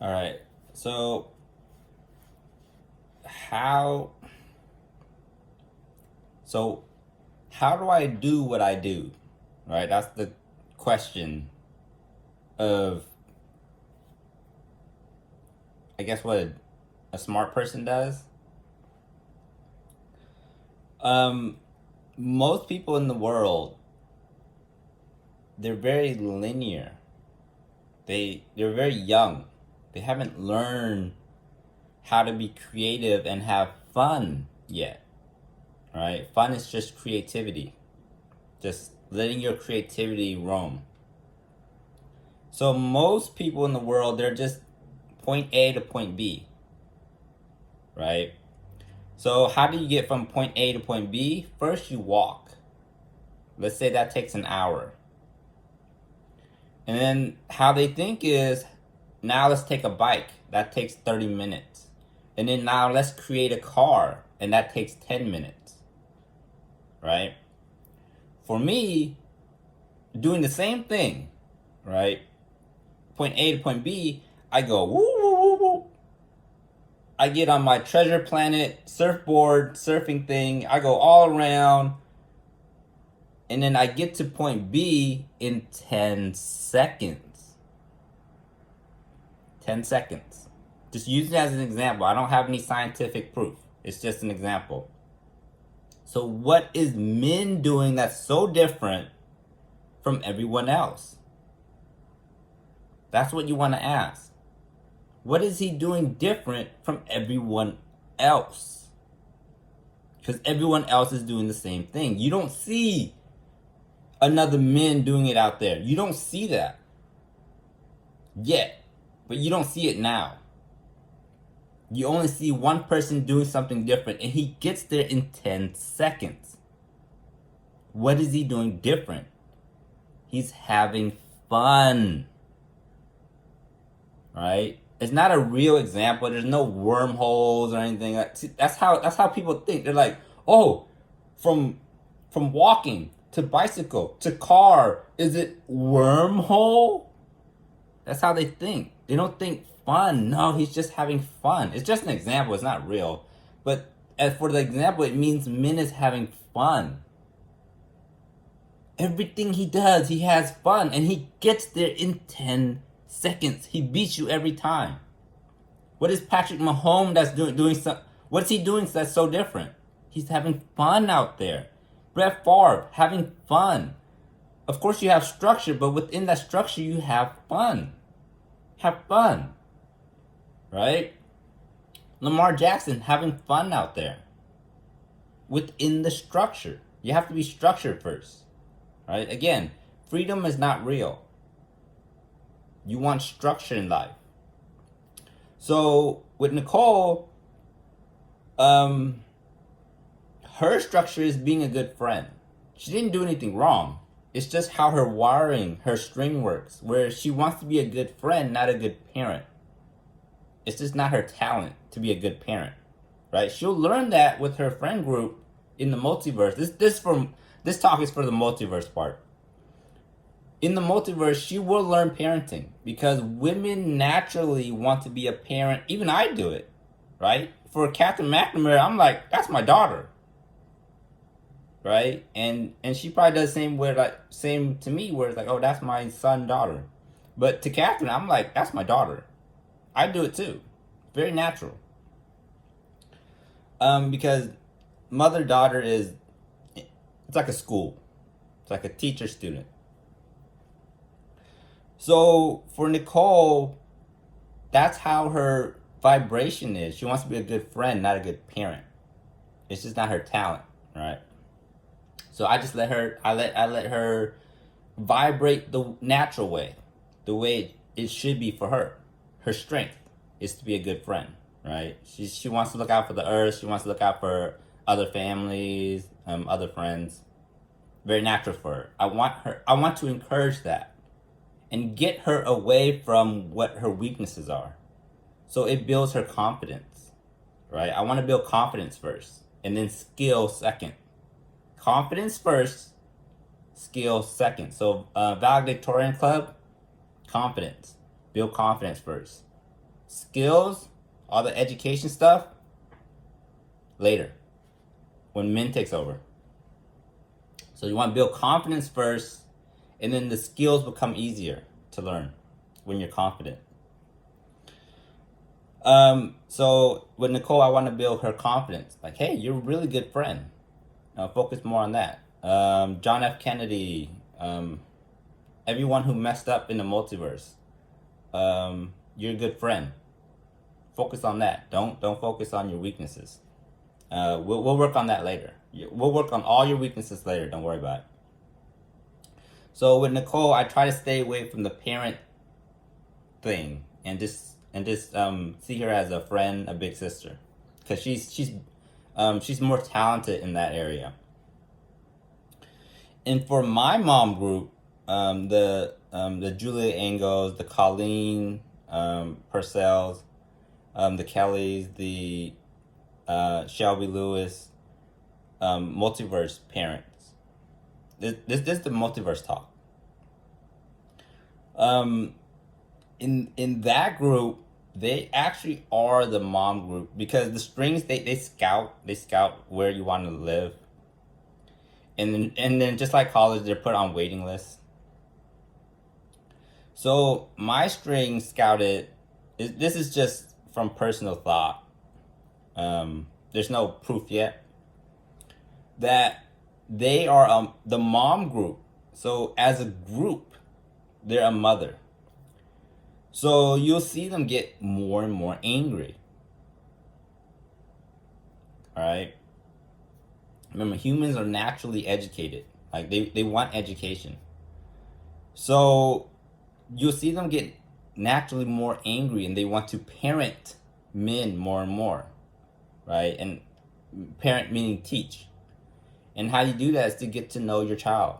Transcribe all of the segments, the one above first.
All right. So how so how do I do what I do? Right? That's the question of I guess what a smart person does. Um Most people in the world, they're very linear. They're very young. They haven't learned how to be creative and have fun yet. Right? Fun is just creativity. Just letting your creativity roam. So most people in the world, they're just point A to point B, right? So how do you get from point A to point B? First, you walk. Let's say that takes an hour. And then how they think is, now let's take a bike. That takes 30 minutes. And then now let's create a car. And that takes 10 minutes, right? For me, doing the same thing, right? Point A to point B, I go woo, woo, woo, woo. I get on my Treasure Planet surfboard surfing thing. I go all around. And then I get to point B in 10 seconds. 10 seconds. Just use it as an example. I don't have any scientific proof. It's just an example. So, what is Min doing that's so different from everyone else? That's what you want to ask. What is he doing different from everyone else? Because everyone else is doing the same thing. You don't see another Min doing it out there. You don't see that yet, but you don't see it now. You only see one person doing something different, and he gets there in 10 seconds. What is he doing different? He's having fun. Right? It's not a real example. There's no wormholes or anything. That's how people think. They're like, oh, from walking to bicycle to car, is it wormhole? That's how they think. They don't think fun. No, he's just having fun. It's just an example. It's not real. But as for the example, it means Min is having fun. Everything he does, he has fun. And he gets there in 10 seconds. He beats you every time. What is Patrick Mahomes that's doing some? What's he doing that's so different? He's having fun out there. Brett Favre having fun. Of course, you have structure, but within that structure, you have fun. Have fun, right? Lamar Jackson having fun out there. Within the structure, you have to be structured first, right? Again, freedom is not real. You want structure in life. So with Nicole, her structure is being a good friend. She didn't do anything wrong. It's just how her wiring, her string works, where she wants to be a good friend, not a good parent. It's just not her talent to be a good parent, right? She'll learn that with her friend group in the multiverse. This talk is for the multiverse part. In the multiverse, she will learn parenting because women naturally want to be a parent. Even I do it, right? For Captain McNamara, I'm like, that's my daughter, right? And she probably does the same to me, where it's like, oh, that's my son, daughter. But to Catherine, I'm like, that's my daughter. I do it too, very natural. Because mother daughter it's like a school, it's like a teacher student. So for Nicole, that's how her vibration is. She wants to be a good friend, not a good parent. It's just not her talent, right? So I just I let her vibrate the natural way, the way it should be for her. Her strength is to be a good friend, right? She wants to look out for the earth. She wants to look out for other families, other friends. Very natural for her. I want to encourage that and get her away from what her weaknesses are. So it builds her confidence, right? I want to build confidence first and then skill second. Confidence first, skill second. So Valedictorian Club, confidence. Build confidence first. skills, all the education stuff, later, when Min takes over. So you want to build confidence first, and then the skills become easier to learn when you're confident. So with Nicole, I want to build her confidence. Like, hey, you're a really good friend. Focus more on that. John F. Kennedy, everyone who messed up in the multiverse, you're a good friend. Focus on that. Don't focus on your weaknesses. We'll work on that later. We'll work on all your weaknesses later. Don't worry about it. So with Nicole, I try to stay away from the parent thing and just see her as a friend, a big sister, because she's more talented in that area. And for my mom group, the Julia Angles, the Colleen Purcells, the Kellys, the Shelby Lewis, multiverse parents. This is the multiverse talk. In that group, they actually are the mom group, because the strings they scout where you want to live, and then just like college, they're put on waiting lists. So my string scouted. This is just from personal thought. There's no proof yet that they are the mom group. So as a group, they're a mother. So you'll see them get more and more angry. All right. Remember, humans are naturally educated. Like they want education. So you'll see them get naturally more angry, and they want to parent men more and more. Right? And parent meaning teach. And how you do that is to get to know your child.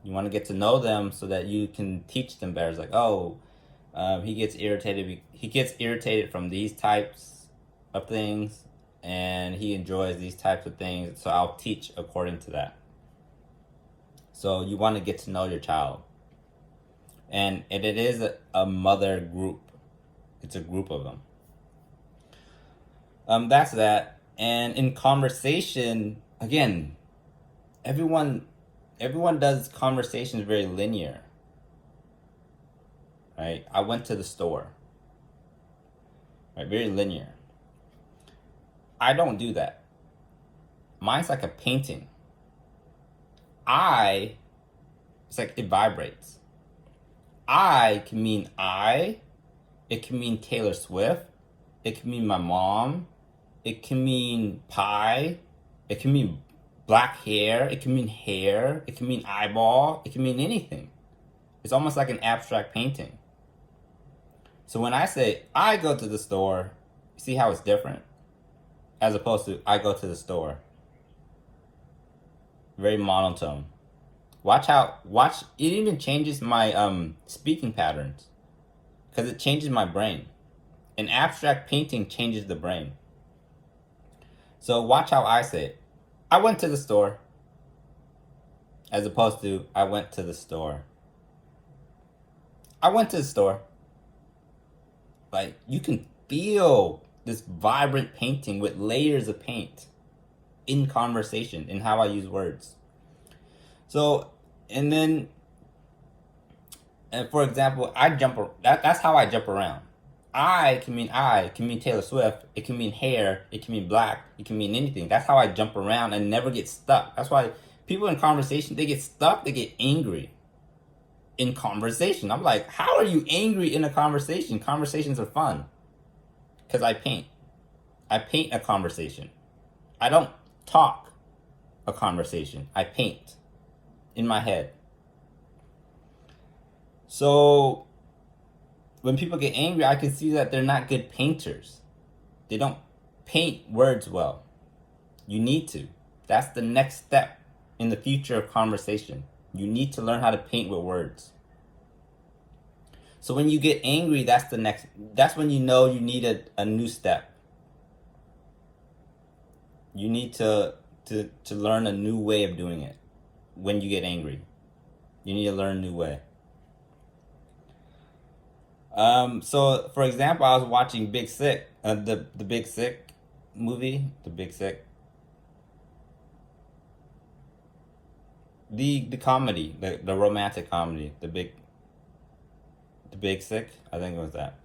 You want to get to know them so that you can teach them better. It's like, oh, he gets irritated. He gets irritated from these types of things, and he enjoys these types of things. So I'll teach according to that. So you want to get to know your child, and it is a mother group. It's a group of them. That's that. And in conversation, again, everyone does conversations very linear. Right? I went to the store. Right? Very linear. I don't do that. Mine's like a painting. It's like it vibrates. I can mean I. It can mean Taylor Swift. It can mean my mom. It can mean pie. It can mean black hair. It can mean hair. It can mean eyeball. It can mean anything. It's almost like an abstract painting. So when I say I go to the store, see how it's different? As opposed to I go to the store. Very monotone. Watch, it even changes my speaking patterns. Because it changes my brain. An abstract painting changes the brain. So watch how I say it. I went to the store. As opposed to I went to the store. I went to the store. Like, you can feel this vibrant painting with layers of paint in conversation, in how I use words. So, and then, for example, that's how I jump around. I can mean Taylor Swift. It can mean hair. It can mean black. It can mean anything. That's how I jump around and never get stuck. That's why people in conversation, they get stuck, they get angry in conversation. I'm like, how are you angry in a conversation? Conversations are fun. Because I paint. I paint a conversation. I don't talk a conversation. I paint in my head. So when people get angry, I can see that they're not good painters. They don't paint words well. You need to. That's the next step in the future of conversation. You need to learn how to paint with words. So when you get angry, that's when you know you need a new step. You need to learn a new way of doing it. When you get angry, you need to learn a new way. So for example, I was watching Big Sick, the Big Sick movie, the Big Sick, the comedy, the romantic comedy, the Big Sick. I think it was that.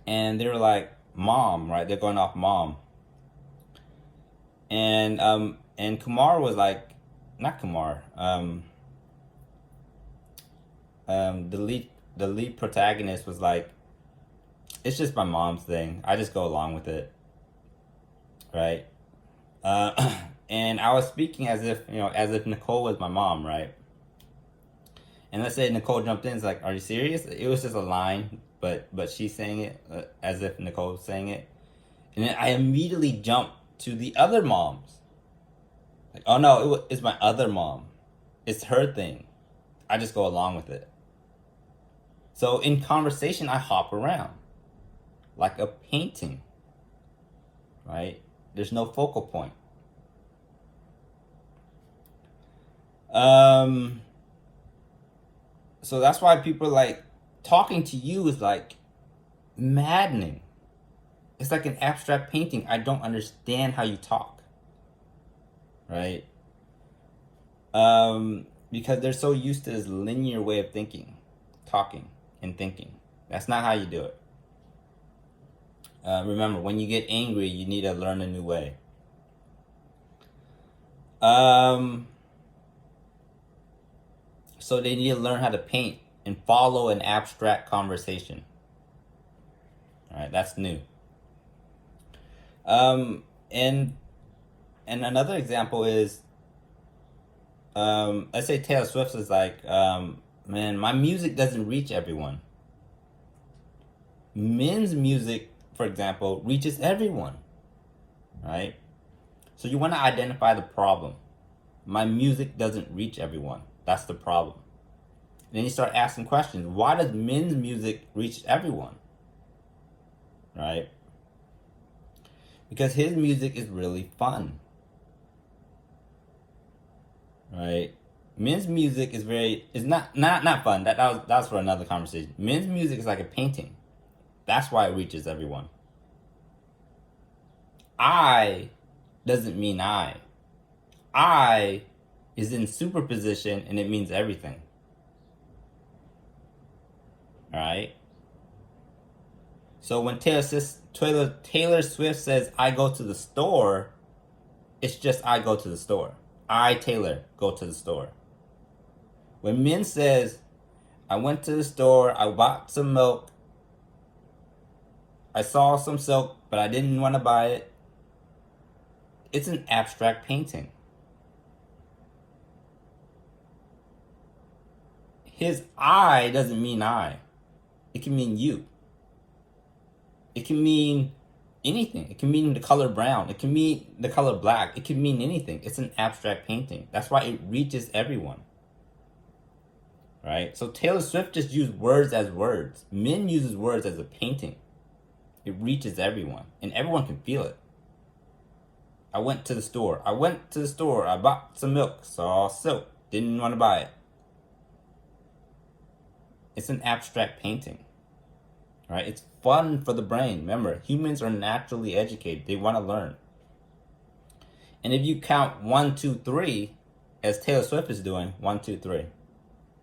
And they were like mom, right? They're going off mom, and Kumar was like, not Kumar, the lead protagonist was like, it's just my mom's thing. I just go along with it, right? And I was speaking as if as if Nicole was my mom, right? And let's say Nicole jumped in, it's like, are you serious? It was just a line, but she's saying it as if Nicole's saying it, and then I immediately jumped to the other moms. Like, oh no, it's my other mom. It's her thing. I just go along with it. So in conversation, I hop around like a painting, right? There's no focal point. So that's why people like talking to you is like maddening. It's like an abstract painting. I don't understand how you talk, right? Because they're so used to this linear way of thinking, talking, and thinking. That's not how you do it. Remember, when you get angry, you need to learn a new way. So they need to learn how to paint and follow an abstract conversation. All right, that's new. And another example is, let's say Taylor Swift is like, man, my music doesn't reach everyone. Men's music, for example, reaches everyone, right? So you want to identify the problem. My music doesn't reach everyone. That's the problem. And then you start asking questions. Why does men's music reach everyone? Right? Because his music is really fun. Right? Men's music is not fun. That was for another conversation. Men's music is like a painting. That's why it reaches everyone. I doesn't mean I. I is in superposition and it means everything. Alright? So when Taylor Swift says I go to the store, it's just I go to the store. I, Taylor, go to the store. When Min says I went to the store, I bought some milk, I saw some silk, but I didn't want to buy it, it's an abstract painting. His I doesn't mean I. It can mean you. It can mean anything. It can mean the color brown. It can mean the color black. It can mean anything. It's an abstract painting. That's why it reaches everyone. Right? So Taylor Swift just used words as words. Min uses words as a painting. It reaches everyone. And everyone can feel it. I went to the store. I bought some milk. Saw silk. Didn't want to buy it. It's an abstract painting. Right? It's fun for the brain. Remember, humans are naturally educated. They want to learn. And if you count 1, 2, 3, as Taylor Swift is doing, 1, 2, 3,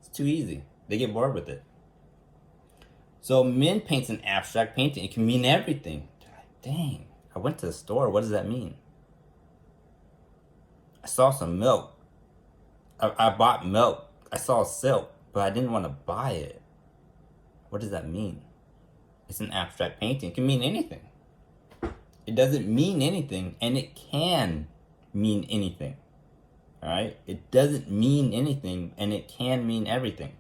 it's too easy. They get bored with it. So Min paints an abstract painting. It can mean everything. They're like, dang, I went to the store. What does that mean? I saw some milk. I bought milk. I saw silk, but I didn't want to buy it. What does that mean? It's an abstract painting. It can mean anything. It doesn't mean anything, and it can mean anything. All right? It doesn't mean anything, and it can mean everything.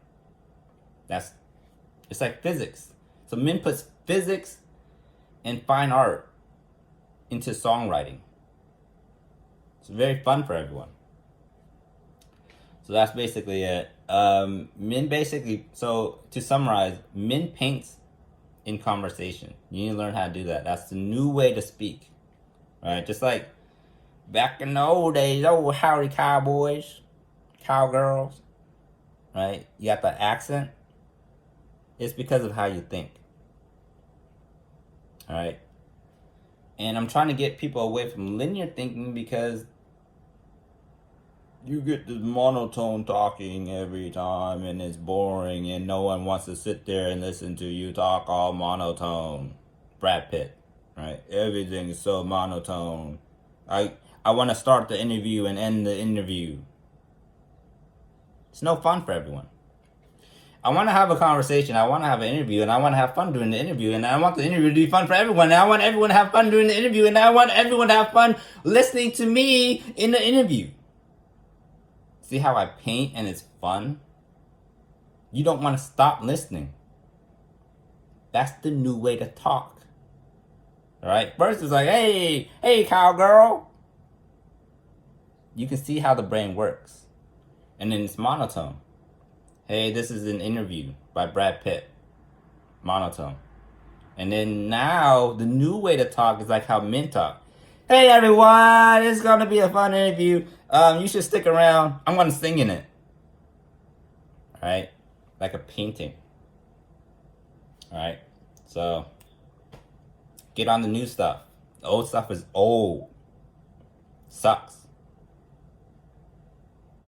It's like physics. So Min puts physics and fine art into songwriting. It's very fun for everyone. So that's basically it. Min basically, so to summarize, Min paints in conversation. You need to learn how to do that. That's the new way to speak. Right? Just like back in the old days, old howdy cowboys, cowgirls. Right? You got the accent. It's because of how you think. All right. And I'm trying to get people away from linear thinking because you get this monotone talking every time and it's boring and no one wants to sit there and listen to you talk all monotone. Brad Pitt, right? Everything is so monotone. I want to start the interview and end the interview. It's no fun for everyone. I want to have a conversation. I want to have an interview, and I want to have fun during the interview, and I want the interview to be fun for everyone. And I want everyone to have fun during the interview, and I want everyone to have fun listening to me in the interview. See how I paint and it's fun? You don't want to stop listening. That's the new way to talk. All right? First it's like, hey, cowgirl. You can see how the brain works. And then it's monotone. Hey, this is an interview by Brad Pitt. Monotone. And then now, the new way to talk is like how men talk. Hey everyone, it's gonna be a fun interview. You should stick around. I'm gonna sing in it. Alright? Like a painting. Alright? So, get on the new stuff. The old stuff is old. Sucks.